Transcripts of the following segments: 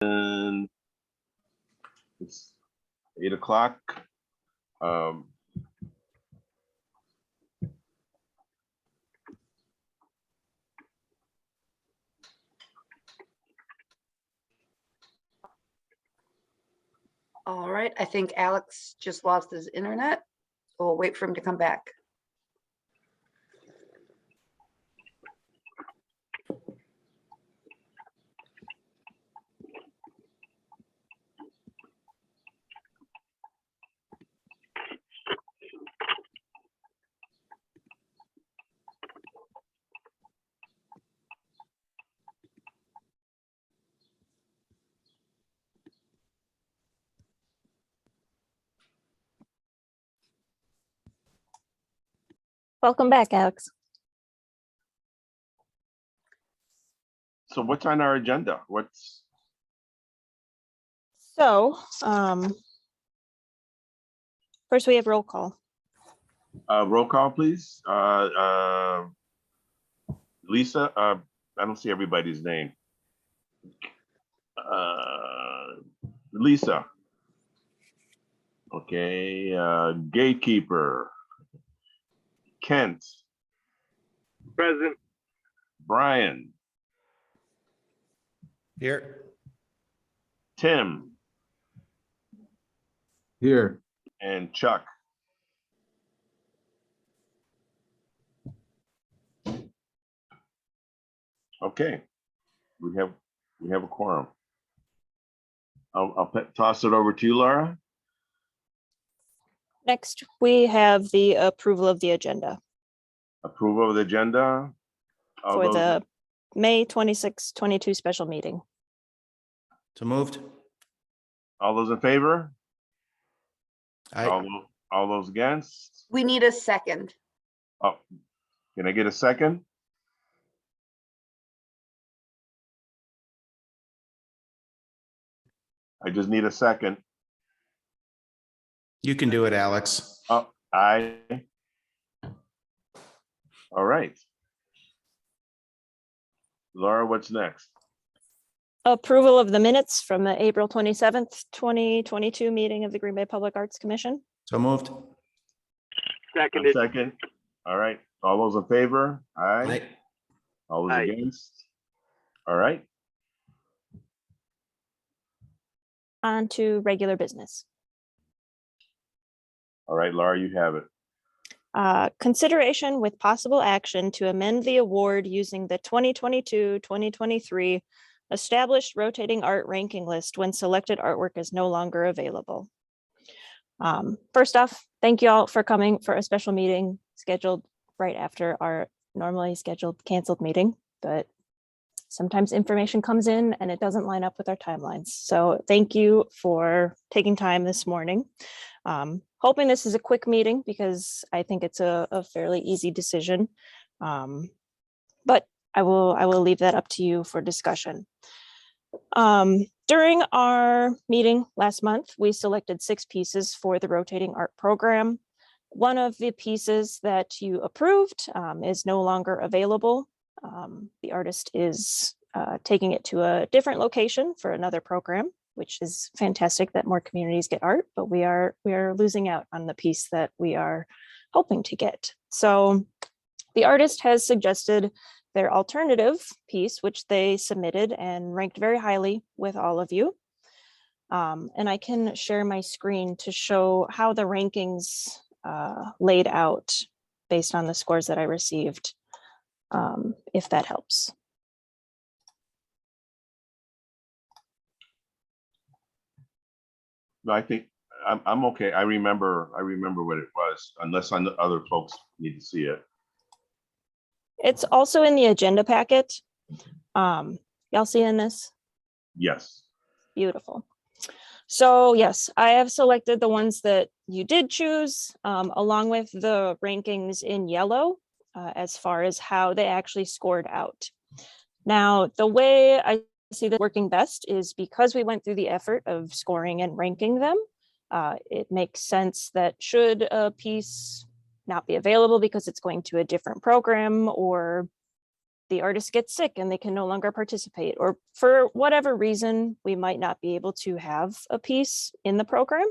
And it's 8 o'clock. All right, I think Alex just lost his internet. We'll wait for him to come back. Welcome back, Alex. So what's on our agenda? So, first we have roll call. Roll call, please. Lisa, I don't see everybody's name. Lisa. Okay, Gatekeeper. Kent. Present. Brian. Here. Tim. Here. And Chuck. Okay, we have a quorum. I'll toss it over to you, Laura. Next, we have the approval of the agenda Approval of the agenda. for the May 26, 22 special meeting. So moved. All those in favor? Aye. All those against? We need a second. Oh, can I get a second? I just need a second. You can do it, Alex. Oh, all right. Laura, what's next? Approval of the minutes from the April 27th, 2022 meeting of the Green Bay Public Arts Commission. So moved. Seconded. Second. All right. All those in favor? Aye. Aye. All those Aye. against? All right. On to regular business. All right, Laura, you have it. Consideration with possible action to amend the award using the 2022-2023 established rotating art ranking list when selected artwork is no longer available. First off, thank you all for coming for a special meeting scheduled right after our normally scheduled canceled meeting, but sometimes information comes in and it doesn't line up with our timelines. So thank you for taking time this morning. Hoping this is a quick meeting because I think it's a fairly easy decision. But I will leave that up to you for discussion. During our meeting last month, we selected 6 pieces for the rotating art program. One of the pieces that you approved is no longer available. The artist is taking it to a different location for another program, which is fantastic that more communities get art, but we are losing out on the piece that we are hoping to get. So the artist has suggested their alternative piece, which they submitted and ranked very highly with all of you. And I can share my screen to show how the rankings laid out based on the scores that I received, if that helps. No, I think I'm okay. I remember what it was, unless other folks need to see it. It's also in the agenda packet. Y'all seeing this? Yes. Beautiful. So yes, I have selected the ones that you did choose, along with the rankings in yellow, as far as how they actually scored out. Now, the way I see that working best is because we went through the effort of scoring and ranking them, it makes sense that should a piece not be available because it's going to a different program or the artist gets sick and they can no longer participate, or for whatever reason, we might not be able to have a piece in the program,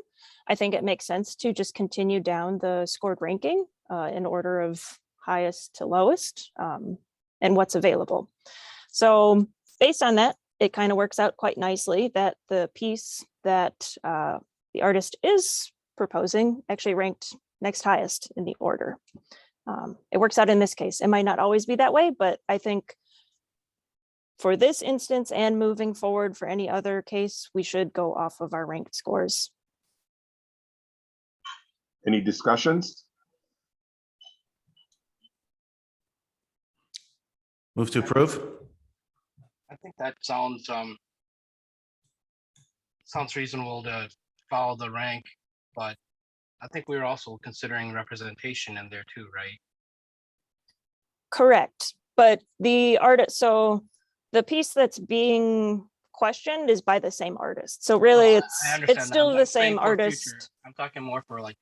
I think it makes sense to just continue down the scored ranking in order of highest to lowest and what's available. So based on that, it kind of works out quite nicely that the piece that the artist is proposing actually ranked next highest in the order. It works out in this case. It might not always be that way, but I think for this instance and moving forward for any other case, we should go off of our ranked scores. Any discussions? Move to approve? I think that sounds reasonable to follow the rank, but I think we were also considering representation in there too, right? Correct, but the artist, so the piece that's being questioned is by the same artist. So really, I understand it's that. still I'm the not saying same for future. artist. I'm talking more for like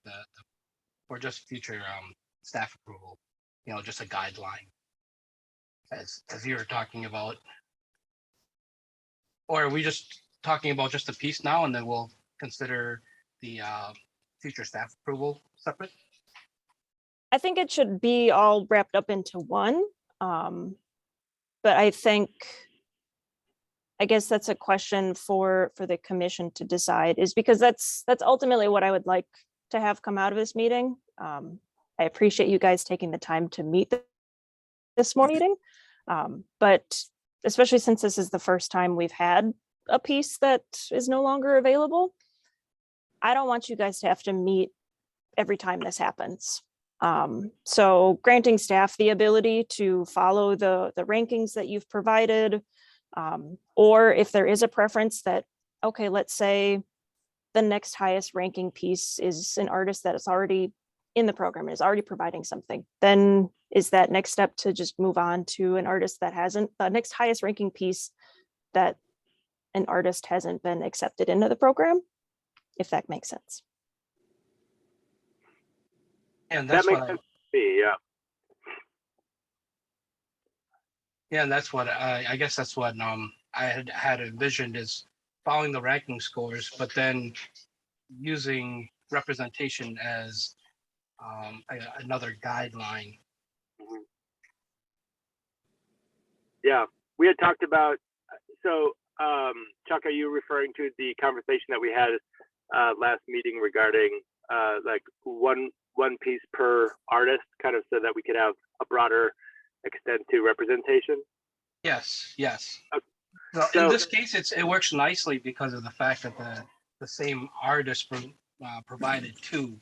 for just future staff approval, just a guideline. As you were talking about. Or are we just talking about just a piece now and then we'll consider the future staff approval separate? I think it should be all wrapped up into one. But I guess that's a question for the commission to decide, is because that's ultimately what I would like to have come out of this meeting. I appreciate you guys taking the time to meet this morning, but especially since this is the first time we've had a piece that is no longer available, I don't want you guys to have to meet every time this happens. So granting staff the ability to follow the rankings that you've provided, or if there is a preference that, okay, let's say the next highest ranking piece is an artist that is already in the program, is already providing something, then is that next step to just move on to an artist that hasn't, the next highest ranking piece that an artist hasn't been accepted into the program, if that makes sense. And That that's makes what sense to me, yeah. and that's what I guess that's what I had envisioned, is following the ranking scores, but then using representation as another guideline. Yeah, we had talked about, so Chuck, are you referring to the conversation that we had last meeting regarding like one piece per artist, kind of so that we could have a broader extent to representation? Yes. Okay. So in this case, it works nicely because of the fact that the same artist provided two,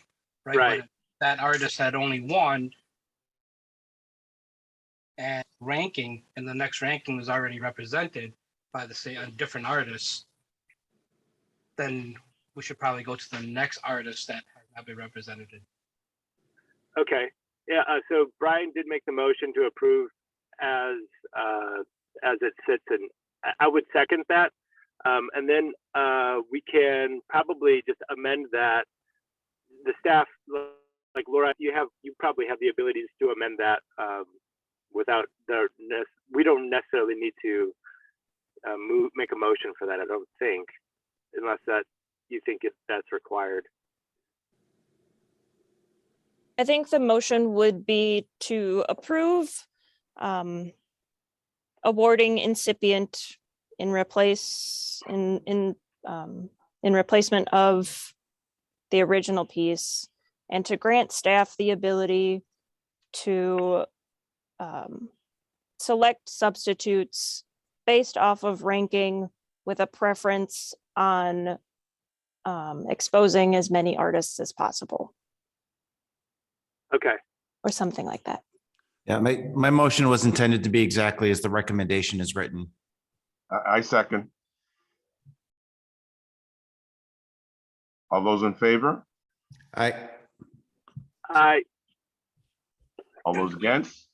right? Right. But if that artist had only one, and ranking, and the next ranking was already represented by a different artist, then we should probably go to the next artist that has not been represented. Okay, yeah, so Brian did make the motion to approve as it sits, and I would second that. And then we can probably just amend that. The staff, like Laura, you probably have the ability to amend that without we don't necessarily need to make a motion for that, I don't think, unless that you think that's required. I think the motion would be to approve awarding incipient in replacement of the original piece, and to grant staff the ability to select substitutes based off of ranking with a preference on exposing as many artists as possible. Okay. Or something like that. Yeah, my motion was intended to be exactly as the recommendation is written. I second. All those in favor? I, All those against?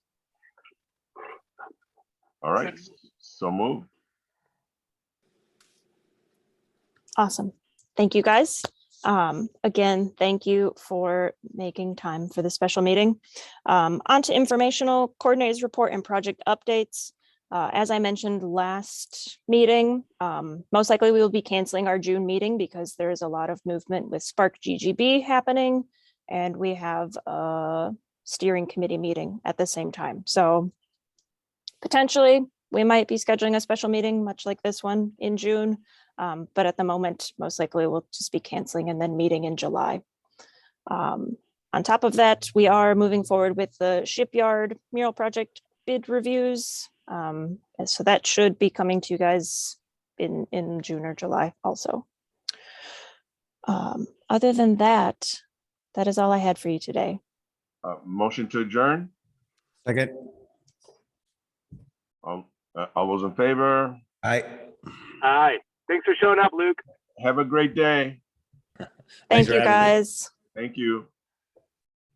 All right, so moved. Awesome. Thank you, guys. Again, thank you for making time for the special meeting. On to informational coordinators report and project updates. As I mentioned last meeting, most likely we will be canceling our June meeting because there is a lot of movement with Spark GGB happening, and we have a steering committee meeting at the same time. So potentially we might be scheduling a special meeting much like this one in June. But at the moment, most likely we'll just be canceling and then meeting in July. On top of that, we are moving forward with the shipyard mural project bid reviews. So that should be coming to you guys in June or July also. Other than that, that is all I had for you today. Motion to adjourn. Second. All those in favor? Aye. Aye. Thanks for showing up, Luke. Have a great day. Thank for you, having me. guys. Thank you.